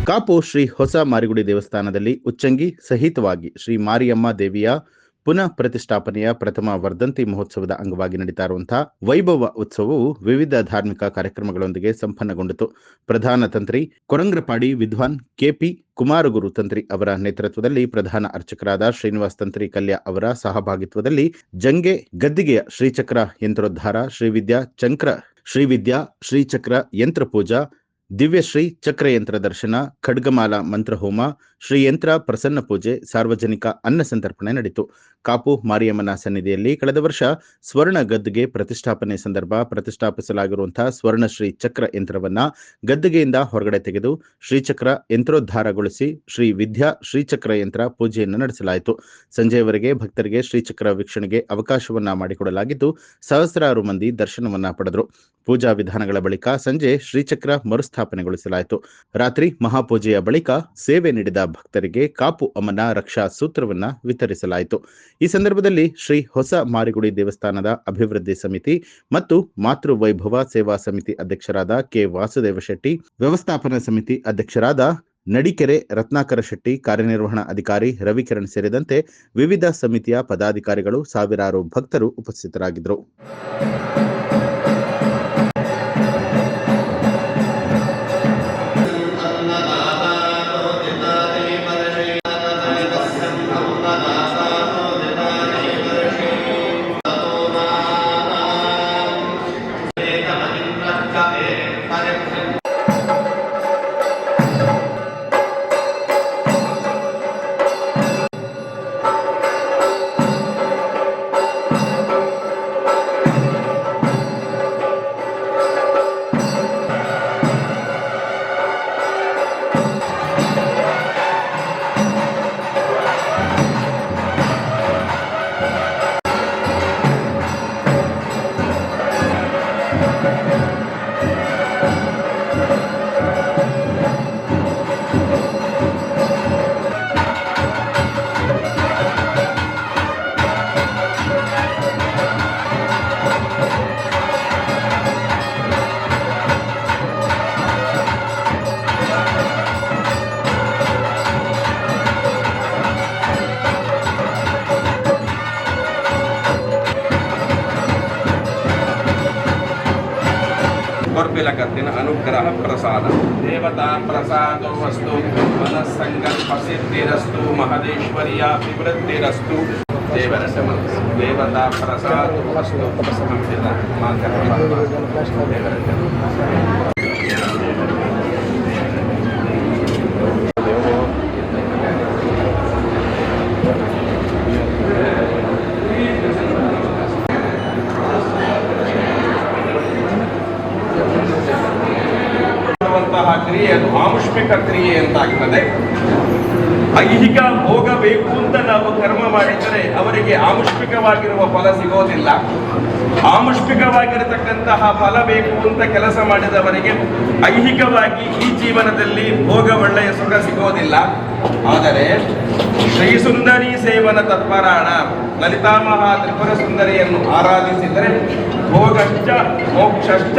ಕಾಪು ಶ್ರೀ ಹೊಸ ಮಾರಿಗುಡಿ ದೇವಸ್ಥಾನದಲ್ಲಿ ಉಚ್ಚಂಗಿ ಸಹಿತವಾಗಿ ಶ್ರೀ ಮಾರಿಯಮ್ಮ ದೇವಿಯ ಪುನಃ ಪ್ರತಿಷ್ಠಾಪನೆಯ ಪ್ರಥಮ ವರ್ಧಂತಿ ಮಹೋತ್ಸವದ ಅಂಗವಾಗಿ ನಡೀತಾ ಇರುವಂತಹ ವೈಭವ ಉತ್ಸವವು ವಿವಿಧ ಧಾರ್ಮಿಕ ಕಾರ್ಯಕ್ರಮಗಳೊಂದಿಗೆ ಸಂಪನ್ನಗೊಂಡಿತು. ಪ್ರಧಾನ ತಂತ್ರಿ ಕೊರಂಗ್ರಪಾಡಿ ವಿದ್ವಾನ್ ಕೆಪಿ ಕುಮಾರಗುರು ತಂತ್ರಿ ಅವರ ನೇತೃತ್ವದಲ್ಲಿ ಪ್ರಧಾನ ಅರ್ಚಕರಾದ ಶ್ರೀನಿವಾಸ್ ತಂತ್ರಿ ಕಲ್ಯ ಅವರ ಸಹಭಾಗಿತ್ವದಲ್ಲಿ ಜಂಗೆ ಗದ್ದಿಗೆಯ ಶ್ರೀಚಕ್ರ ಯಂತ್ರೋದ್ಧಾರ, ಶ್ರೀವಿದ್ಯಾ ಶ್ರೀಚಕ್ರ ಯಂತ್ರ ಪೂಜಾ, ದಿವ್ಯಶ್ರೀ ಚಕ್ರಯಂತ್ರ ದರ್ಶನ, ಖಡ್ಗಮಾಲಾ ಮಂತ್ರಹೋಮ, ಶ್ರೀಯಂತ್ರ ಪ್ರಸನ್ನ ಪೂಜೆ, ಸಾರ್ವಜನಿಕ ಅನ್ನ ಸಂತರ್ಪಣೆ ನಡೆಯಿತು. ಕಾಪು ಮಾರಿಯಮ್ಮನ ಸನ್ನಿಧಿಯಲ್ಲಿ ಕಳೆದ ವರ್ಷ ಸ್ವರ್ಣ ಗದ್ದಿಗೆ ಪ್ರತಿಷ್ಠಾಪನೆ ಸಂದರ್ಭ ಪ್ರತಿಷ್ಠಾಪಿಸಲಾಗಿರುವಂತಹ ಸ್ವರ್ಣಶ್ರೀ ಚಕ್ರ ಯಂತ್ರವನ್ನ ಗದ್ದಿಗೆಯಿಂದ ಹೊರಗಡೆ ತೆಗೆದು ಶ್ರೀಚಕ್ರ ಯಂತ್ರೋದ್ಧಾರಗೊಳಿಸಿ ಶ್ರೀ ವಿದ್ಯಾ ಶ್ರೀಚಕ್ರ ಯಂತ್ರ ಪೂಜೆಯನ್ನು ನಡೆಸಲಾಯಿತು. ಸಂಜೆಯವರೆಗೆ ಭಕ್ತರಿಗೆ ಶ್ರೀಚಕ್ರ ವೀಕ್ಷಣೆಗೆ ಅವಕಾಶವನ್ನ ಮಾಡಿಕೊಡಲಾಗಿದ್ದು ಸಹಸ್ರಾರು ಮಂದಿ ದರ್ಶನವನ್ನ ಪಡೆದರು. ಪೂಜಾ ವಿಧಾನಗಳ ಬಳಿಕ ಸಂಜೆ ಶ್ರೀಚಕ್ರ ಮರುಸ್ಥಾಪನೆಗೊಳಿಸಲಾಯಿತು. ರಾತ್ರಿ ಮಹಾಪೂಜೆಯ ಬಳಿಕ ಸೇವೆ ನೀಡಿದ ಭಕ್ತರಿಗೆ ಕಾಪು ಅಮ್ಮನ ರಕ್ಷಾ ಸೂತ್ರವನ್ನ ವಿತರಿಸಲಾಯಿತು. ಈ ಸಂದರ್ಭದಲ್ಲಿ ಶ್ರೀ ಹೊಸ ಮಾರಿಗುಡಿ ದೇವಸ್ಥಾನದ ಅಭಿವೃದ್ಧಿ ಸಮಿತಿ ಮತ್ತು ಮಾತೃ ವೈಭವ ಸೇವಾ ಸಮಿತಿ ಅಧ್ಯಕ್ಷರಾದ ಕೆ ವಾಸುದೇವ ಶೆಟ್ಟಿ, ವ್ಯವಸ್ಥಾಪನಾ ಸಮಿತಿ ಅಧ್ಯಕ್ಷರಾದ ನಡಿಕೆರೆ ರತ್ನಾಕರ ಶೆಟ್ಟಿ, ಕಾರ್ಯನಿರ್ವಹಣಾ ಅಧಿಕಾರಿ ರವಿಕಿರಣ್ ಸೇರಿದಂತೆ ವಿವಿಧ ಸಮಿತಿಯ ಪದಾಧಿಕಾರಿಗಳು, ಸಾವಿರಾರು ಭಕ್ತರು ಉಪಸ್ಥಿತರಾಗಿದ್ದರು. ಗೌರ್ಬಿಲಕತ್ತಿನ ಅನುಗ್ರಹ ಪ್ರಸಾದ ದೇವತಾ ಪ್ರಸಾದೋ ವಸ್ತು ಮನಸ್ಸಂಕಲ್ಪ ಸಿದ್ಧಿರಸ್ತು ಮಹದೇಶ್ವರಿಯ ಅಭಿವೃದ್ಧಿರಸ್ತು ದೇವರ ದೇವತಾ ಪ್ರಸಾದ ವಸ್ತು ಕ್ರಿಯೆಯನ್ನು ಆಮುಷ್ಮಿಕ ಕ್ರಿಯೆ ಅಂತಾಗ್ತದೆ. ಐಹಿಕ ಭೋಗ ಬೇಕು ಅಂತ ನಾವು ಕರ್ಮ ಮಾಡಿದರೆ ಅವರಿಗೆ ಆಮುಷ್ಮಿಕವಾಗಿರುವ ಫಲ ಸಿಗೋದಿಲ್ಲ. ಆಮುಷ್ಮಿಕವಾಗಿರತಕ್ಕಂತಹ ಫಲ ಬೇಕು ಅಂತ ಕೆಲಸ ಮಾಡಿದವರಿಗೆ ಐಹಿಕವಾಗಿ ಈ ಜೀವನದಲ್ಲಿ ಭೋಗ ಒಳ್ಳೆಯ ಸುಖ ಸಿಗೋದಿಲ್ಲ. ಆದರೆ ಶ್ರೀ ಸುಂದರಿ ಸೇವನ ತತ್ಪರಾಣ ಲಲಿತಾ ಮಹಾ ತ್ರಿಪುರ ಸುಂದರಿಯನ್ನು ಆರಾಧಿಸಿದರೆ ಭೋಗಶ್ಚ ಮೋಕ್ಷಶ್ಚ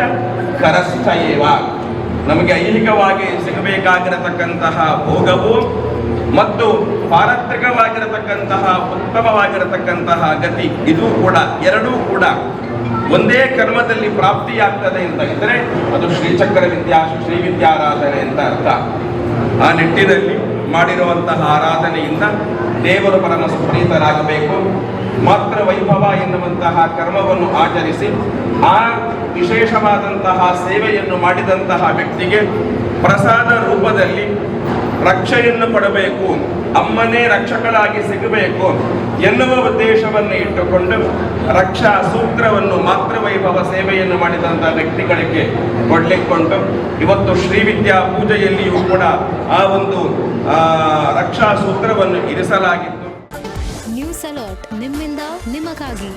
ಕರಶ್ಚ ಏವ, ನಮಗೆ ಐಹಿಕವಾಗಿ ಸಿಗಬೇಕಾಗಿರತಕ್ಕಂತಹ ಭೋಗವು ಮತ್ತು ಪಾರತ್ರಿಕವಾಗಿರತಕ್ಕಂತಹ ಉತ್ತಮವಾಗಿರತಕ್ಕಂತಹ ಗತಿ ಇದು ಕೂಡ ಎರಡೂ ಕೂಡ ಒಂದೇ ಕರ್ಮದಲ್ಲಿ ಪ್ರಾಪ್ತಿಯಾಗ್ತದೆ ಅಂತ ಇದ್ದರೆ ಅದು ಶ್ರೀಚಕ್ರ ಶ್ರೀ ವಿದ್ಯಾರಾಧನೆ ಅಂತ ಅರ್ಥ. ಆ ನಿಟ್ಟಿನಲ್ಲಿ ಮಾಡಿರುವಂತಹ ಆರಾಧನೆಯಿಂದ ದೇವರು ಪರಮ ಸುಪ್ರೀತರಾಗಬೇಕು. ಮಾತೃ ವೈಭವ ಎನ್ನುವಂತಹ ಕರ್ಮವನ್ನು ಆಚರಿಸಿ ಆ ವಿಶೇಷವಾದಂತಹ ಸೇವೆಯನ್ನು ಮಾಡಿದಂತಹ ವ್ಯಕ್ತಿಗೆ ಪ್ರಸಾದ ರೂಪದಲ್ಲಿ ರಕ್ಷೆಯನ್ನು ಪಡಬೇಕು, ಅಮ್ಮನೇ ರಕ್ಷಕಳಾಗಿ ಸಿಗಬೇಕು ಎನ್ನುವ ಉದ್ದೇಶವನ್ನು ಇಟ್ಟುಕೊಂಡು ರಕ್ಷಾ ಸೂತ್ರವನ್ನು ಮಾತೃವೈಭವ ಸೇವೆಯನ್ನು ಮಾಡಿದಂತಹ ವ್ಯಕ್ತಿಗಳಿಗೆ ಕೊಡ್ಲಿಕ್ಕೊಂಡು ಇವತ್ತು ಶ್ರೀವಿದ್ಯಾ ಪೂಜೆಯಲ್ಲಿಯೂ ಕೂಡ ಆ ಒಂದು ರಕ್ಷಾ ಸೂತ್ರವನ್ನು ಇರಿಸಲಾಗಿತ್ತು. ನ್ಯೂಸ್ ಅಲರ್ಟ್ ನಿಮ್ಮಿಂದ ನಿಮಗಾಗಿ.